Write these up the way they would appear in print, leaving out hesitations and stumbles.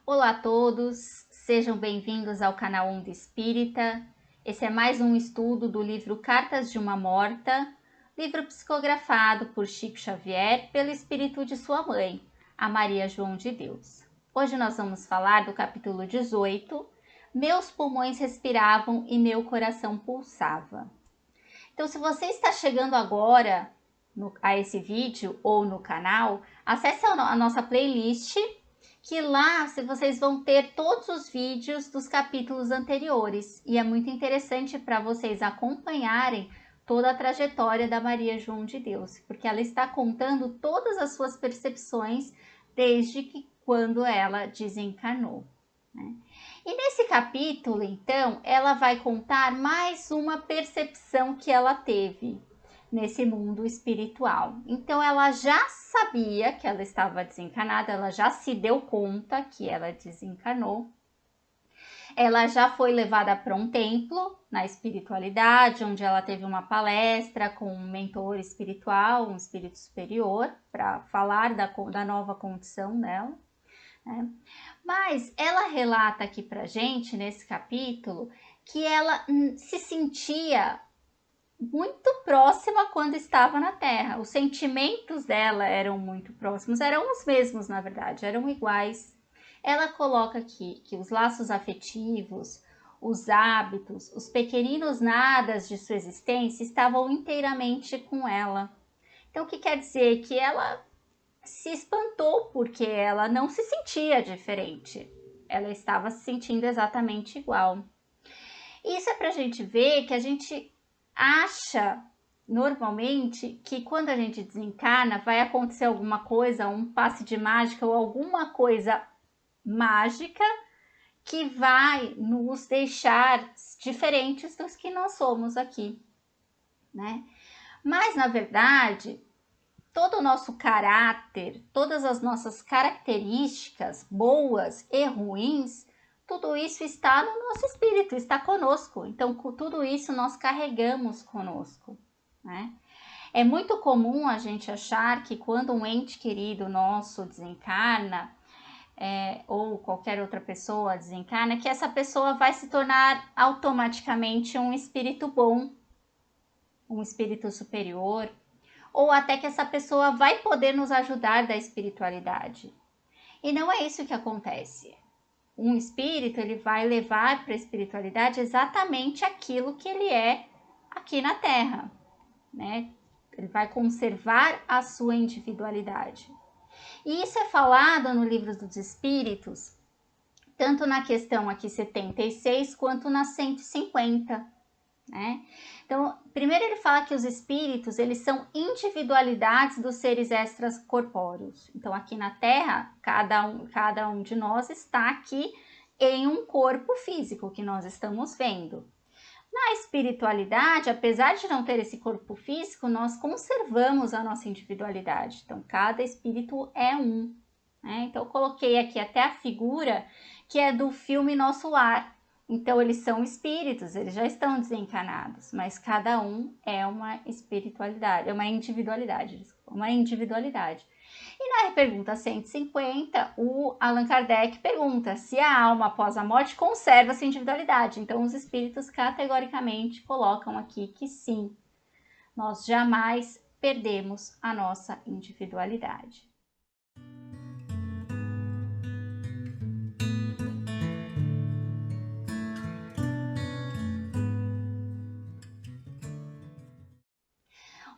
Olá a todos, sejam bem-vindos ao canal Onda Espírita. Esse é mais um estudo do livro Cartas de uma Morta, livro psicografado por Chico Xavier pelo espírito de sua mãe, a Maria João de Deus. Hoje nós vamos falar do capítulo 18, Meus pulmões respiravam e meu coração pulsava. Então, se você está chegando agora a esse vídeo ou no canal, acesse a nossa playlist, que lá vocês vão ter todos os vídeos dos capítulos anteriores. E é muito interessante para vocês acompanharem toda a trajetória da Maria João de Deus, porque ela está contando todas as suas percepções desde que quando ela desencarnou, né? E nesse capítulo, então, ela vai contar mais uma percepção que ela teve nesse mundo espiritual. Então, ela já sabia que ela estava desencarnada, ela já se deu conta que ela desencarnou. Ela já foi levada para um templo na espiritualidade, onde ela teve uma palestra com um mentor espiritual, um espírito superior, para falar da nova condição dela, né? Mas ela relata aqui pra gente, nesse capítulo, que ela se sentia muito próxima quando estava na Terra. Os sentimentos dela eram muito próximos, eram os mesmos, na verdade, eram iguais. Ela coloca aqui que os laços afetivos, os hábitos, os pequeninos nadas de sua existência estavam inteiramente com ela. Então, o que quer dizer? Que ela se espantou porque ela não se sentia diferente. Ela estava se sentindo exatamente igual. Isso é para a gente ver que a gente acha normalmente que quando a gente desencarna vai acontecer alguma coisa, um passe de mágica ou alguma coisa mágica que vai nos deixar diferentes dos que nós somos aqui, né? Mas na verdade, todo o nosso caráter, todas as nossas características boas e ruins, tudo isso está no nosso espírito, está conosco. Então, com tudo isso nós carregamos conosco, né? É muito comum a gente achar que quando um ente querido nosso desencarna, ou qualquer outra pessoa desencarna, que essa pessoa vai se tornar automaticamente um espírito bom, um espírito superior, ou até que essa pessoa vai poder nos ajudar da espiritualidade. E não é isso que acontece. Um espírito, ele vai levar para a espiritualidade exatamente aquilo que ele é aqui na Terra, né? Ele vai conservar a sua individualidade. E isso é falado no Livro dos Espíritos, tanto na questão aqui 76 quanto na 150, né? Então, primeiro ele fala que os espíritos, eles são individualidades dos seres extracorpóreos. Então, aqui na Terra, cada um de nós está aqui em um corpo físico que nós estamos vendo. Na espiritualidade, apesar de não ter esse corpo físico, nós conservamos a nossa individualidade. Então, cada espírito é um, né? Então, eu coloquei aqui até a figura que é do filme Nosso Lar. Então, eles são espíritos, eles já estão desencarnados, mas cada um é uma espiritualidade, é uma individualidade, desculpa, uma individualidade. E na pergunta 150, o Allan Kardec pergunta se a alma após a morte conserva essa individualidade. Então, os espíritos categoricamente colocam aqui que sim, nós jamais perdemos a nossa individualidade.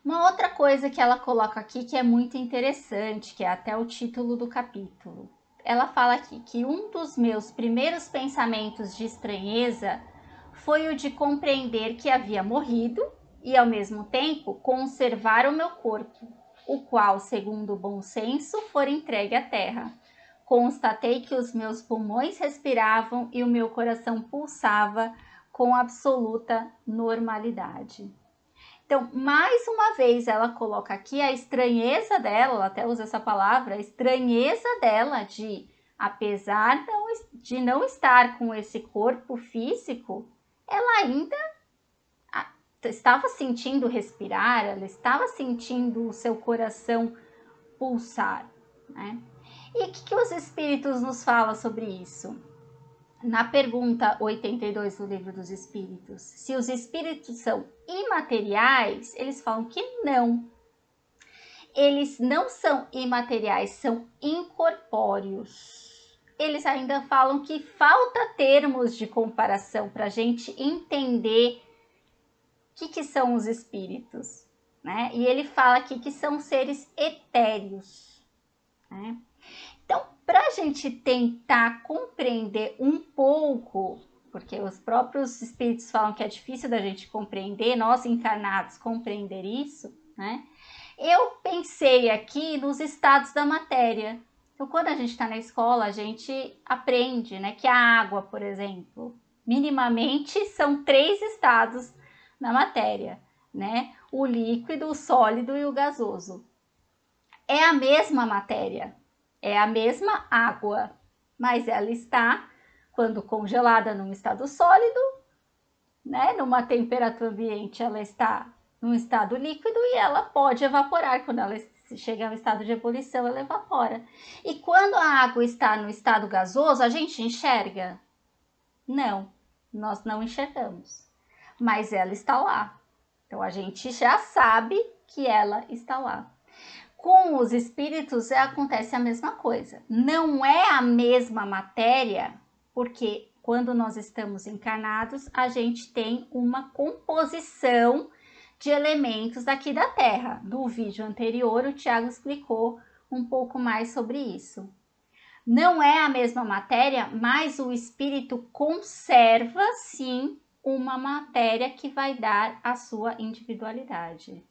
Uma outra coisa que ela coloca aqui que é muito interessante, que é até o título do capítulo. Ela fala aqui que um dos meus primeiros pensamentos de estranheza foi o de compreender que havia morrido e, ao mesmo tempo, conservar o meu corpo, o qual, segundo o bom senso, for entregue à terra. Constatei que os meus pulmões respiravam e o meu coração pulsava com absoluta normalidade. Então, mais uma vez, ela coloca aqui a estranheza dela, ela até usa essa palavra, a estranheza dela de, apesar de não estar com esse corpo físico, ela ainda estava sentindo respirar, ela estava sentindo o seu coração pulsar, né? E o que os espíritos nos falam sobre isso? Na pergunta 82 do Livro dos Espíritos, se os espíritos são imateriais, eles falam que não. Eles não são imateriais, são incorpóreos. Eles ainda falam que falta termos de comparação para a gente entender o que são os espíritos, né? E ele fala aqui que são seres etéreos, né? Então, para a gente tentar compreender um pouco, porque os próprios espíritos falam que é difícil da gente compreender, nós encarnados compreender isso, né? Eu pensei aqui nos estados da matéria. Então, quando a gente está na escola, a gente aprende, né, que a água, por exemplo, minimamente são 3 estados na matéria, né? O líquido, o sólido e o gasoso. É a mesma matéria, é a mesma água, mas ela está, quando congelada num estado sólido, né, numa temperatura ambiente, ela está num estado líquido e ela pode evaporar. Quando ela chega ao estado de ebulição, ela evapora. E quando a água está no estado gasoso, a gente enxerga? Não, nós não enxergamos, mas ela está lá. Então a gente já sabe que ela está lá. Com os espíritos acontece a mesma coisa. Não é a mesma matéria, porque quando nós estamos encarnados, a gente tem uma composição de elementos aqui da Terra. No vídeo anterior, o Tiago explicou um pouco mais sobre isso. Não é a mesma matéria, mas o espírito conserva, sim, uma matéria que vai dar a sua individualidade.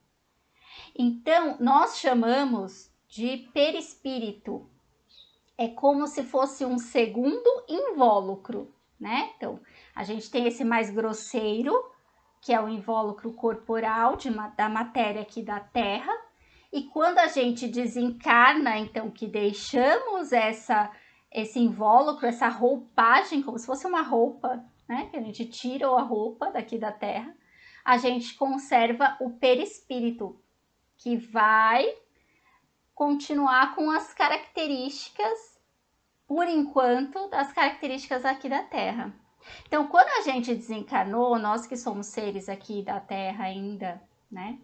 Então, nós chamamos de perispírito. É como se fosse um segundo invólucro, né? Então, a gente tem esse mais grosseiro, que é o invólucro corporal da matéria aqui da Terra. E quando a gente desencarna, então, que deixamos esse invólucro, essa roupagem, como se fosse uma roupa, né? Que a gente tira a roupa daqui da Terra, a gente conserva o perispírito, que vai continuar com as características, por enquanto, das características aqui da Terra. Então, quando a gente desencarnou, nós que somos seres aqui da Terra ainda, né?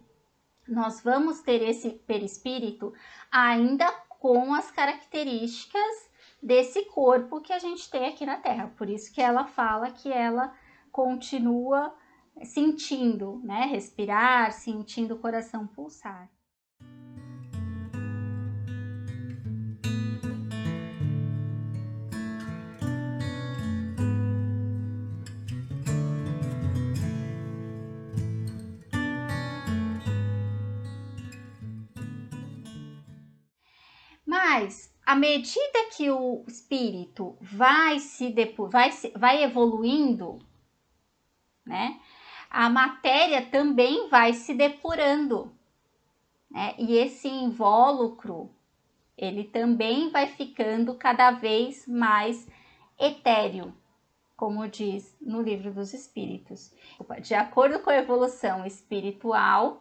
Nós vamos ter esse perispírito ainda com as características desse corpo que a gente tem aqui na Terra. Por isso que ela fala que ela continua sentindo, né? Respirar, sentindo o coração pulsar. Mas, à medida que o espírito vai evoluindo, né? A matéria também vai se depurando, né? E esse invólucro, ele também vai ficando cada vez mais etéreo, como diz no Livro dos Espíritos. De acordo com a evolução espiritual,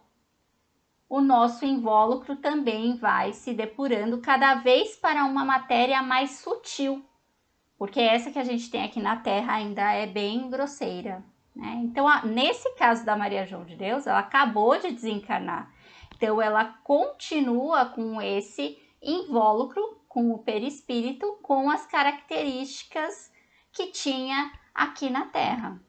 o nosso invólucro também vai se depurando cada vez para uma matéria mais sutil, porque essa que a gente tem aqui na Terra ainda é bem grosseira, né? Então, nesse caso da Maria João de Deus, ela acabou de desencarnar, então ela continua com esse invólucro, com o perispírito, com as características que tinha aqui na Terra,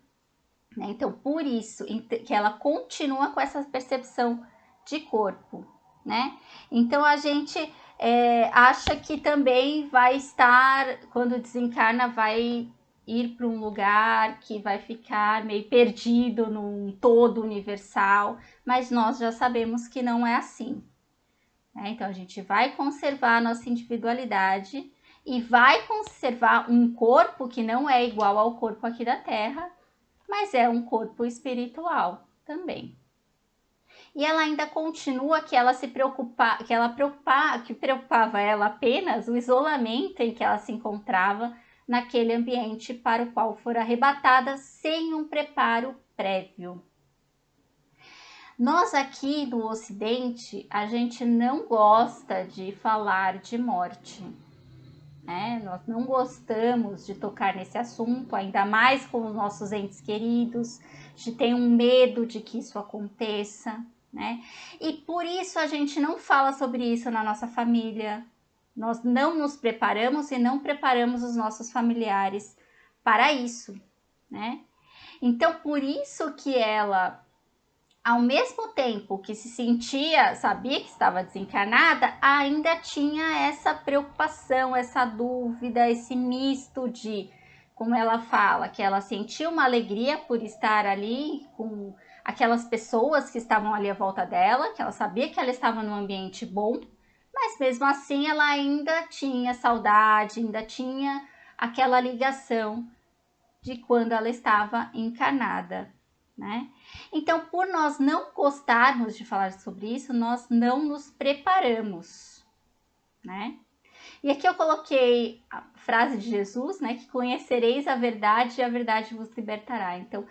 né? Então, por isso que ela continua com essa percepção de corpo, né? Então a gente acha que também vai estar, quando desencarna, vai ir para um lugar que vai ficar meio perdido num todo universal, mas nós já sabemos que não é assim, né? Então a gente vai conservar a nossa individualidade e vai conservar um corpo que não é igual ao corpo aqui da Terra, mas é um corpo espiritual também. E ela ainda continua que preocupava ela apenas o isolamento em que ela se encontrava naquele ambiente para o qual fora arrebatada sem um preparo prévio. Nós aqui no Ocidente, a gente não gosta de falar de morte, né? Nós não gostamos de tocar nesse assunto, ainda mais com os nossos entes queridos, de ter um medo de que isso aconteça, né? E por isso a gente não fala sobre isso na nossa família. Nós não nos preparamos e não preparamos os nossos familiares para isso, né? Então, por isso que ela, ao mesmo tempo que se sentia, sabia que estava desencarnada, ainda tinha essa preocupação, essa dúvida, esse misto de, como ela fala, que ela sentia uma alegria por estar ali com aquelas pessoas que estavam ali à volta dela, que ela sabia que ela estava num ambiente bom, mas mesmo assim ela ainda tinha saudade, ainda tinha aquela ligação de quando ela estava encarnada, né? Então, por nós não gostarmos de falar sobre isso, nós não nos preparamos, né? E aqui eu coloquei a frase de Jesus, né? Que conhecereis a verdade e a verdade vos libertará. Então,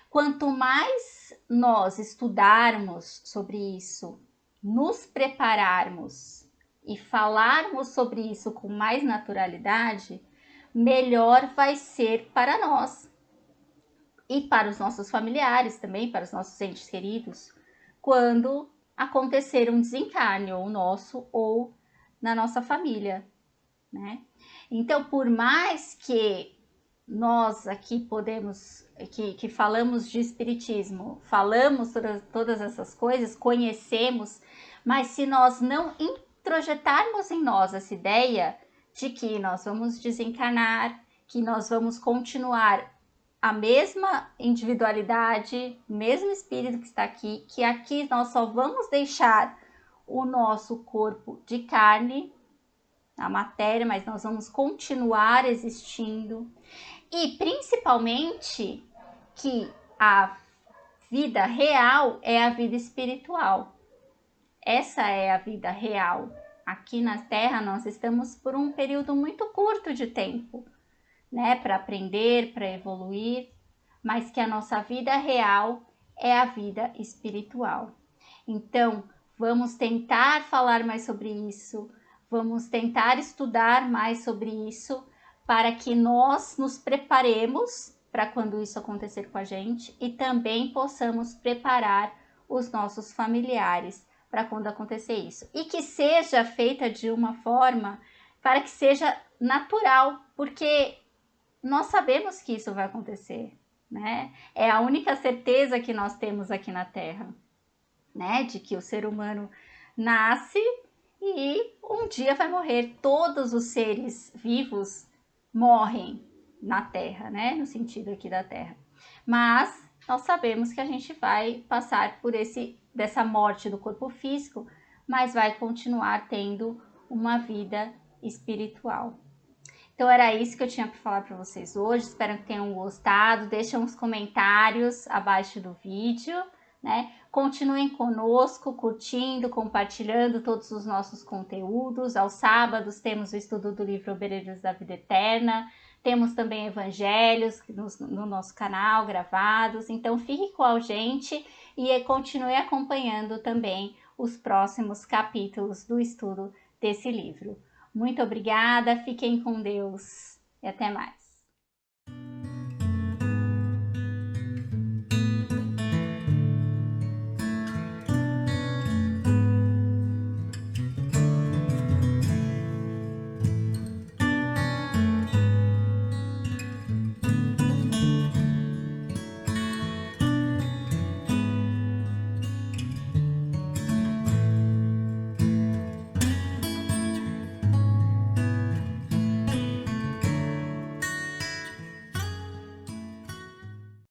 quanto mais nós estudarmos sobre isso, nos prepararmos e falarmos sobre isso com mais naturalidade, melhor vai ser para nós e para os nossos familiares também, para os nossos entes queridos, quando acontecer um desencarne, ou nosso ou na nossa família, né? Então, por mais que nós aqui que falamos de espiritismo, falamos todas essas coisas, conhecemos, mas se nós não introjetarmos em nós essa ideia de que nós vamos desencarnar, que nós vamos continuar a mesma individualidade, o mesmo espírito que está aqui, que aqui nós só vamos deixar o nosso corpo de carne, a matéria, mas nós vamos continuar existindo. E principalmente que a vida real é a vida espiritual. Essa é a vida real. Aqui na Terra nós estamos por um período muito curto de tempo, né, para aprender, para evoluir, mas que a nossa vida real é a vida espiritual. Então, vamos tentar falar mais sobre isso, vamos tentar estudar mais sobre isso, para que nós nos preparemos para quando isso acontecer com a gente e também possamos preparar os nossos familiares para quando acontecer isso. E que seja feita de uma forma para que seja natural, porque nós sabemos que isso vai acontecer, né? É a única certeza que nós temos aqui na Terra, né? De que o ser humano nasce e um dia vai morrer. Todos os seres vivos morrem na Terra, né? No sentido aqui da Terra. Mas nós sabemos que a gente vai passar por dessa morte do corpo físico, mas vai continuar tendo uma vida espiritual. Então era isso que eu tinha para falar para vocês hoje, espero que tenham gostado, deixem uns comentários abaixo do vídeo, né? Continuem conosco, curtindo, compartilhando todos os nossos conteúdos. Aos sábados temos o estudo do livro Obreiros da Vida Eterna, temos também evangelhos no nosso canal gravados, então fique com a gente e continue acompanhando também os próximos capítulos do estudo desse livro. Muito obrigada, fiquem com Deus e até mais.